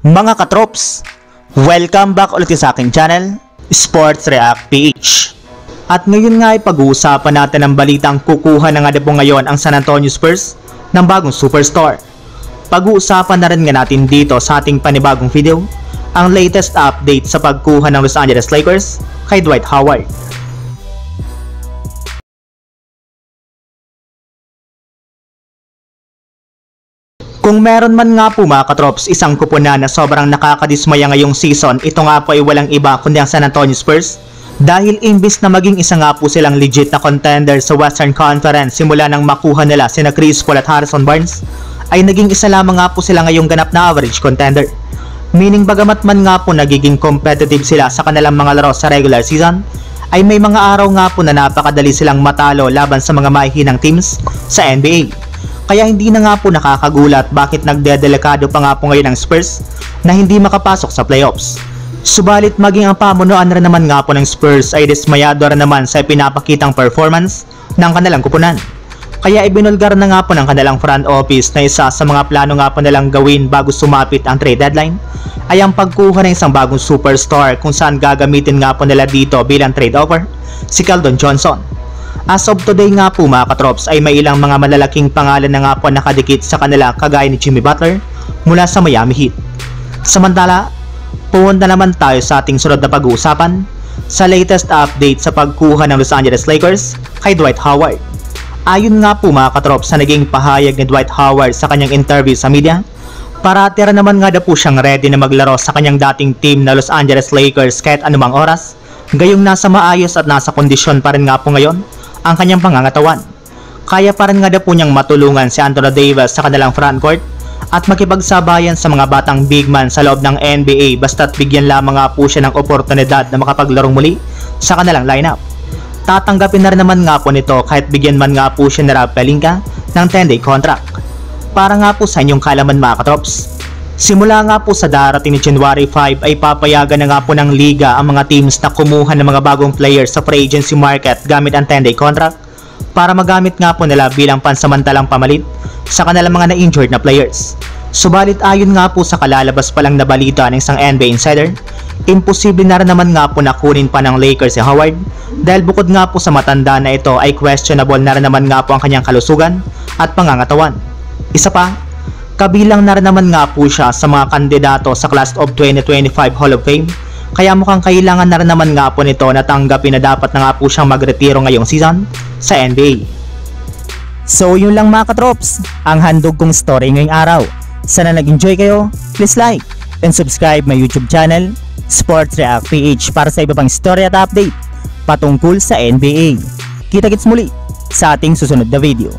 Mga katrops, welcome back ulit sa aking channel, Sports React PH. At ngayon nga ay pag-uusapan natin ang balitang kukuha na nga po ngayon ang San Antonio Spurs ng bagong superstar. Pag-uusapan na rin nga natin dito sa ating panibagong video ang latest update sa pagkuha ng Los Angeles Lakers kay Dwight Howard. Kung meron man nga po mga katrops isang kupunan na sobrang nakakadismaya ngayong season, ito nga po ay walang iba kundi ang San Antonio Spurs. Dahil imbis na maging isa nga po silang legit na contender sa Western Conference simula nang makuha nila sina Chris Paul at Harrison Barnes, ay naging isa lamang nga po sila ngayong ganap na average contender. Meaning bagamat man nga po nagiging competitive sila sa kanilang mga laro sa regular season, ay may mga araw nga po na napakadali silang matalo laban sa mga mahihinang teams sa NBA. Kaya hindi na nga po nakakagulat bakit nagdedelikado pa nga po ngayon ang Spurs na hindi makapasok sa playoffs. Subalit maging ang pamunuan rin naman nga po ng Spurs ay dismayado rin naman sa pinapakitang performance ng kanilang kupunan. Kaya ibinulgar na nga po ng kanilang front office na isa sa mga plano nga po nilang gawin bago sumapit ang trade deadline ay ang pagkuha ng isang bagong superstar kung saan gagamitin nga po nila dito bilang trade offer si Keldon Johnson. As of today nga po mga katrops ay may ilang mga malalaking pangalan na nga po nakadikit sa kanila kagaya ni Jimmy Butler mula sa Miami Heat. Samantala, pumunta naman tayo sa ating sunod na pag-uusapan sa latest update sa pagkuha ng Los Angeles Lakers kay Dwight Howard. Ayon nga po mga katrops sa naging pahayag ni Dwight Howard sa kanyang interview sa media, parati rin naman nga daw po siyang ready na maglaro sa kanyang dating team na Los Angeles Lakers kahit anumang oras, gayong nasa maayos at nasa kondisyon pa rin nga po ngayon ang kanyang pangangatawan. Kaya pa rin nga daw po niyang matulungan si Anthony Davis sa kanilang frontcourt at makipagsabayan sa mga batang big man sa loob ng NBA basta't bigyan lamang nga po siya ng oportunidad na makapaglarong muli sa kanilang lineup. Tatanggapin na rin naman nga po nito kahit bigyan man nga po siya ni Rob Pelinka ng 10-day contract. Para nga po sa inyong kalaman mga katrops, simula nga po sa darating ni January 5 ay papayagan na nga po ng liga ang mga teams na kumuha ng mga bagong players sa free agency market gamit ang 10-day contract para magamit nga po nila bilang pansamantalang pamalit sa kanilang mga na-injured na players. Subalit ayon nga po sa kalalabas pa lang na balita ng isang NBA insider, imposible na rin naman nga po na kunin pa ng Lakers si Howard dahil bukod nga po sa matanda na ito ay questionable na rin naman nga po ang kanyang kalusugan at pangangatawan. Isa pa, kabilang na rin naman nga po siya sa mga kandidato sa Class of 2025 Hall of Fame, kaya mukhang kailangan na rin naman nga po nito na tanggapin na dapat na nga po siyang magretiro ngayong season sa NBA. So yun lang mga katrops, ang handog kong story ngayong araw. Sana nag-enjoy kayo, please like and subscribe my YouTube channel, Sports React PH para sa iba pang story at update patungkol sa NBA. Kita-kits muli sa ating susunod na video.